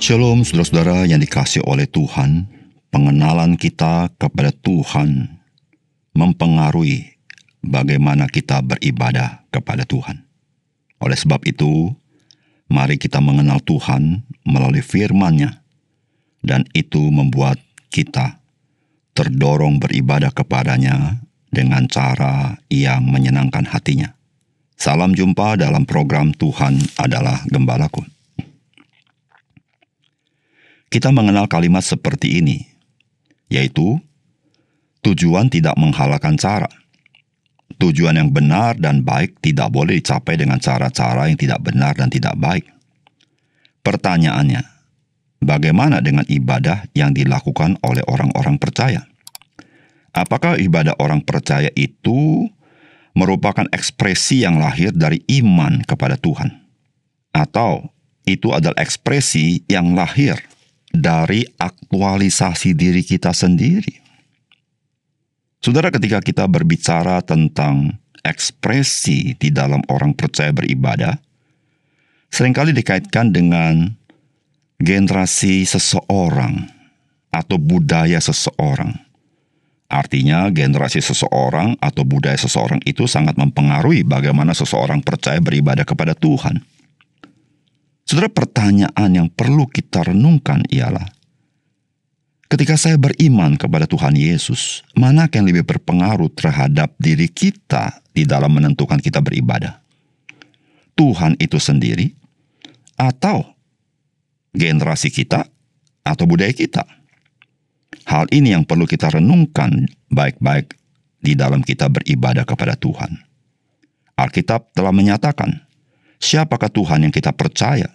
Shalom saudara-saudara yang dikasihi oleh Tuhan. Pengenalan kita kepada Tuhan mempengaruhi bagaimana kita beribadah kepada Tuhan. Oleh sebab itu, mari kita mengenal Tuhan melalui firman-Nya, dan itu membuat kita terdorong beribadah kepadanya dengan cara yang menyenangkan hatinya. Salam jumpa dalam program Tuhan adalah Gembalaku. Kita mengenal kalimat seperti ini, yaitu tujuan tidak menghalalkan cara. Tujuan yang benar dan baik tidak boleh dicapai dengan cara-cara yang tidak benar dan tidak baik. Pertanyaannya, bagaimana dengan ibadah yang dilakukan oleh orang-orang percaya? Apakah ibadah orang percaya itu merupakan ekspresi yang lahir dari iman kepada Tuhan? Atau itu adalah ekspresi yang lahir dari aktualisasi diri kita sendiri? Saudara, ketika kita berbicara tentang ekspresi di dalam orang percaya beribadah, seringkali dikaitkan dengan generasi seseorang atau budaya seseorang. Artinya, generasi seseorang atau budaya seseorang itu sangat mempengaruhi bagaimana seseorang percaya beribadah kepada Tuhan. Saudara, pertanyaan yang perlu kita renungkan ialah, ketika saya beriman kepada Tuhan Yesus, mana yang lebih berpengaruh terhadap diri kita di dalam menentukan kita beribadah? Tuhan itu sendiri, atau generasi kita, atau budaya kita? Hal ini yang perlu kita renungkan baik-baik di dalam kita beribadah kepada Tuhan. Alkitab telah menyatakan, siapakah Tuhan yang kita percaya?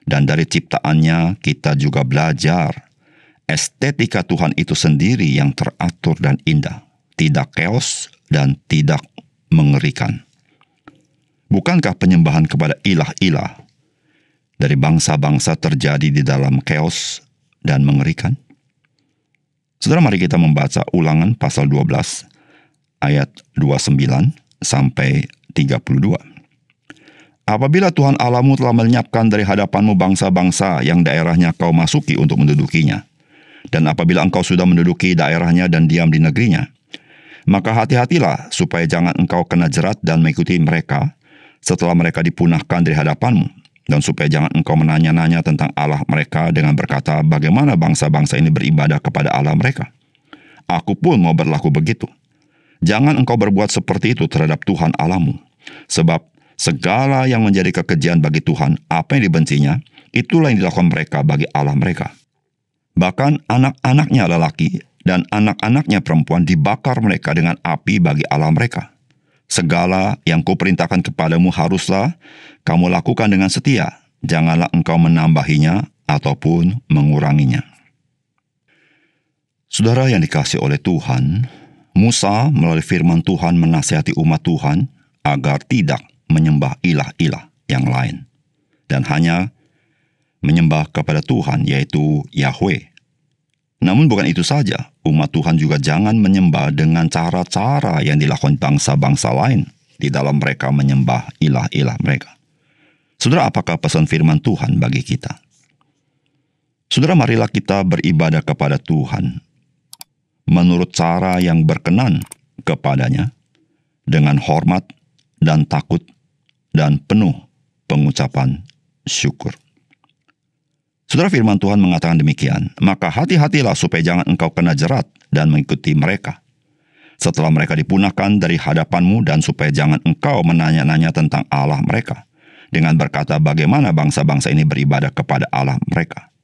Dan dari ciptaannya kita juga belajar estetika Tuhan itu sendiri yang teratur dan indah, tidak keos dan tidak mengerikan. Bukankah penyembahan kepada ilah-ilah dari bangsa-bangsa terjadi di dalam keos dan mengerikan? Saudara, mari kita membaca Ulangan pasal 12 ayat 29 sampai 32. Apabila Tuhan Allahmu telah melenyapkan dari hadapanmu bangsa-bangsa yang daerahnya kau masuki untuk mendudukinya, dan apabila engkau sudah menduduki daerahnya dan diam di negerinya, maka hati-hatilah supaya jangan engkau kena jerat dan mengikuti mereka setelah mereka dipunahkan dari hadapanmu, dan supaya jangan engkau menanya-nanya tentang Allah mereka dengan berkata, bagaimana bangsa-bangsa ini beribadah kepada Allah mereka? Aku pun mau berlaku begitu. Jangan engkau berbuat seperti itu terhadap Tuhan Allahmu, sebab segala yang menjadi kekejian bagi Tuhan, apa yang dibencinya, itulah yang dilakukan mereka bagi Allah mereka. Bahkan anak-anaknya lelaki dan anak-anaknya perempuan dibakar mereka dengan api bagi Allah mereka. Segala yang kuperintahkan kepadamu haruslah kamu lakukan dengan setia. Janganlah engkau menambahinya ataupun menguranginya. Saudara yang dikasihi oleh Tuhan, Musa melalui firman Tuhan menasihati umat Tuhan agar tidak menyembah ilah-ilah yang lain, dan hanya menyembah kepada Tuhan, yaitu Yahweh. Namun bukan itu saja, umat Tuhan juga jangan menyembah dengan cara-cara yang dilakukan bangsa-bangsa lain di dalam mereka menyembah ilah-ilah mereka. Saudara, apakah pesan firman Tuhan bagi kita? Saudara, marilah kita beribadah kepada Tuhan menurut cara yang berkenan kepadanya, dengan hormat dan takut dan penuh pengucapan syukur. Saudara, firman Tuhan mengatakan demikian, maka hati-hatilah supaya jangan engkau kena jerat dan mengikuti mereka setelah mereka dipunahkan dari hadapanmu, dan supaya jangan engkau menanya-nanya tentang Allah mereka dengan berkata, bagaimana bangsa-bangsa ini beribadah kepada Allah mereka?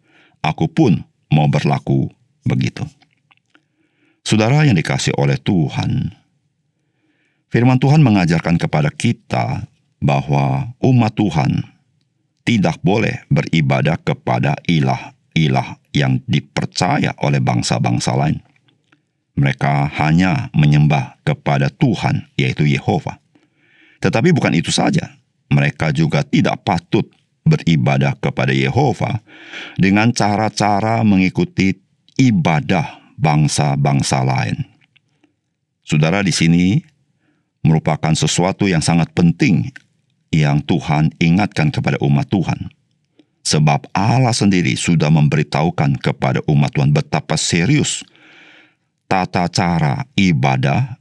Aku pun mau berlaku begitu. Saudara yang dikasihi oleh Tuhan, firman Tuhan mengajarkan kepada kita bahwa umat Tuhan tidak boleh beribadah kepada ilah-ilah yang dipercaya oleh bangsa-bangsa lain. Mereka hanya menyembah kepada Tuhan, yaitu Yehova. Tetapi bukan itu saja, mereka juga tidak patut beribadah kepada Yehova dengan cara-cara mengikuti ibadah bangsa-bangsa lain. Saudara, di sini merupakan sesuatu yang sangat penting yang Tuhan ingatkan kepada umat Tuhan. Sebab Allah sendiri sudah memberitahukan kepada umat Tuhan betapa serius tata cara ibadah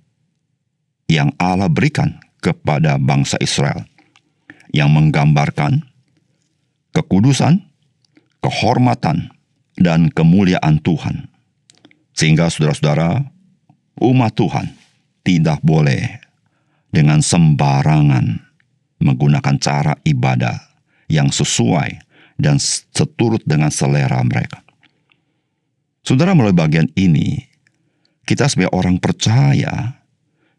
yang Allah berikan kepada bangsa Israel, yang menggambarkan kekudusan, kehormatan, dan kemuliaan Tuhan. Sehingga saudara-saudara, umat Tuhan tidak boleh dengan sembarangan menggunakan cara ibadah yang sesuai dan seturut dengan selera mereka. Saudara, melalui bagian ini, kita sebagai orang percaya,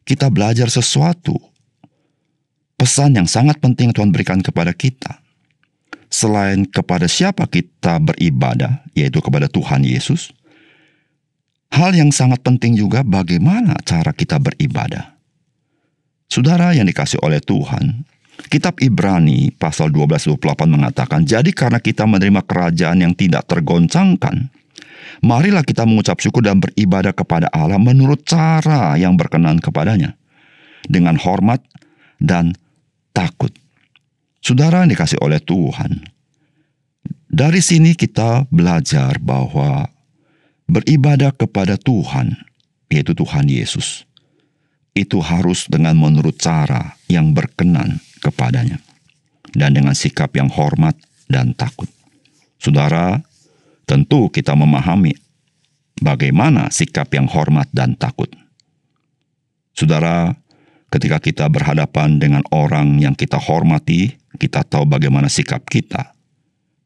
kita belajar sesuatu. Pesan yang sangat penting Tuhan berikan kepada kita. Selain kepada siapa kita beribadah, yaitu kepada Tuhan Yesus, hal yang sangat penting juga bagaimana cara kita beribadah. Saudara yang dikasih oleh Tuhan, Kitab Ibrani pasal 12-28 mengatakan, jadi karena kita menerima kerajaan yang tidak tergoncangkan, marilah kita mengucap syukur dan beribadah kepada Allah menurut cara yang berkenan kepadanya, dengan hormat dan takut. Saudara yang dikasih oleh Tuhan, dari sini kita belajar bahwa beribadah kepada Tuhan, yaitu Tuhan Yesus, itu harus dengan menurut cara yang berkenan kepadanya, dan dengan sikap yang hormat dan takut. Saudara, tentu kita memahami bagaimana sikap yang hormat dan takut. Saudara, ketika kita berhadapan dengan orang yang kita hormati, kita tahu bagaimana sikap kita,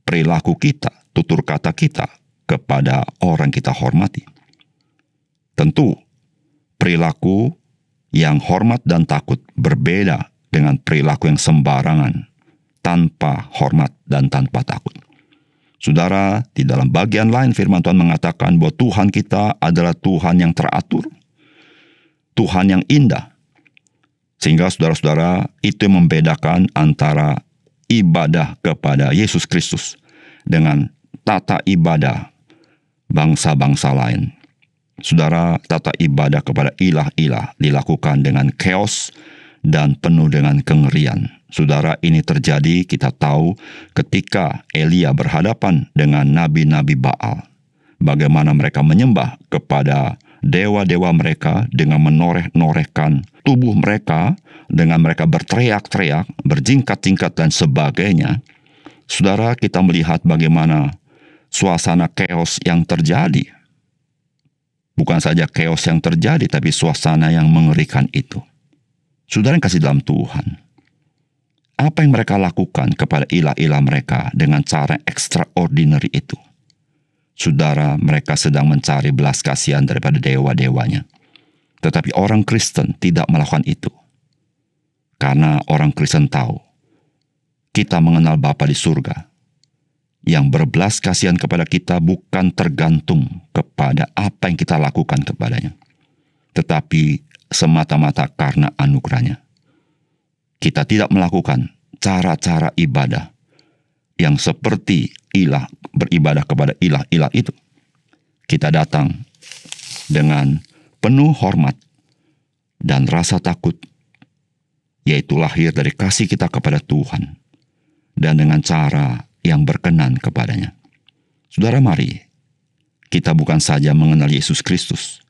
perilaku kita, tutur kata kita kepada orang kita hormati. Tentu, perilaku yang hormat dan takut berbeda dengan perilaku yang sembarangan, tanpa hormat dan tanpa takut. Saudara, di dalam bagian lain firman Tuhan mengatakan bahwa Tuhan kita adalah Tuhan yang teratur, Tuhan yang indah. Sehingga saudara-saudara, itu yang membedakan antara ibadah kepada Yesus Kristus dengan tata ibadah bangsa-bangsa lain. Saudara, tata ibadah kepada ilah-ilah dilakukan dengan chaos dan penuh dengan kengerian. Saudara, ini terjadi, kita tahu, ketika Elia berhadapan dengan nabi-nabi Baal. Bagaimana mereka menyembah kepada dewa-dewa mereka dengan menoreh-norehkan tubuh mereka, dengan mereka berteriak-teriak, berjingkat-jingkat dan sebagainya. Saudara, kita melihat bagaimana suasana chaos yang terjadi. Bukan saja chaos yang terjadi, tapi suasana yang mengerikan itu. Saudara yang kasih dalam Tuhan, apa yang mereka lakukan kepada ilah-ilah mereka dengan cara extraordinary itu? Saudara, mereka sedang mencari belas kasihan daripada dewa-dewanya. Tetapi orang Kristen tidak melakukan itu. Karena orang Kristen tahu, kita mengenal Bapa di surga, yang berbelas kasihan kepada kita bukan tergantung kepada apa yang kita lakukan kepadanya, tetapi semata-mata karena anugerahnya. Kita tidak melakukan cara-cara ibadah yang seperti beribadah kepada ilah-ilah itu. Kita datang dengan penuh hormat dan rasa takut, yaitu lahir dari kasih kita kepada Tuhan, dan dengan cara yang berkenan kepadanya. Saudara, mari kita bukan saja mengenal Yesus Kristus,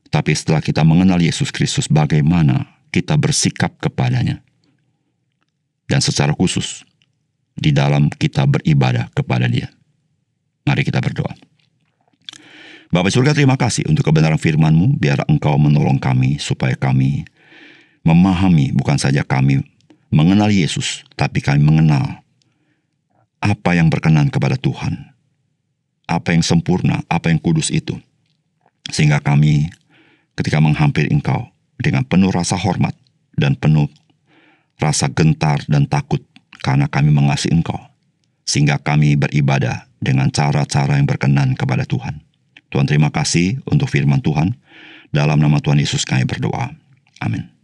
tapi setelah kita mengenal Yesus Kristus, bagaimana kita bersikap kepadanya. Dan secara khusus, di dalam kita beribadah kepada Dia. Mari kita berdoa. Bapa surga, terima kasih untuk kebenaran firman-Mu. Biar Engkau menolong kami, supaya kami memahami, bukan saja kami mengenal Yesus, tapi kami mengenal apa yang berkenan kepada Tuhan. Apa yang sempurna, apa yang kudus itu. Sehingga kami ketika menghampiri Engkau dengan penuh rasa hormat dan penuh rasa gentar dan takut karena kami mengasihi Engkau, sehingga kami beribadah dengan cara-cara yang berkenan kepada Tuhan. Tuhan, terima kasih untuk firman Tuhan. Dalam nama Tuhan Yesus kami berdoa. Amin.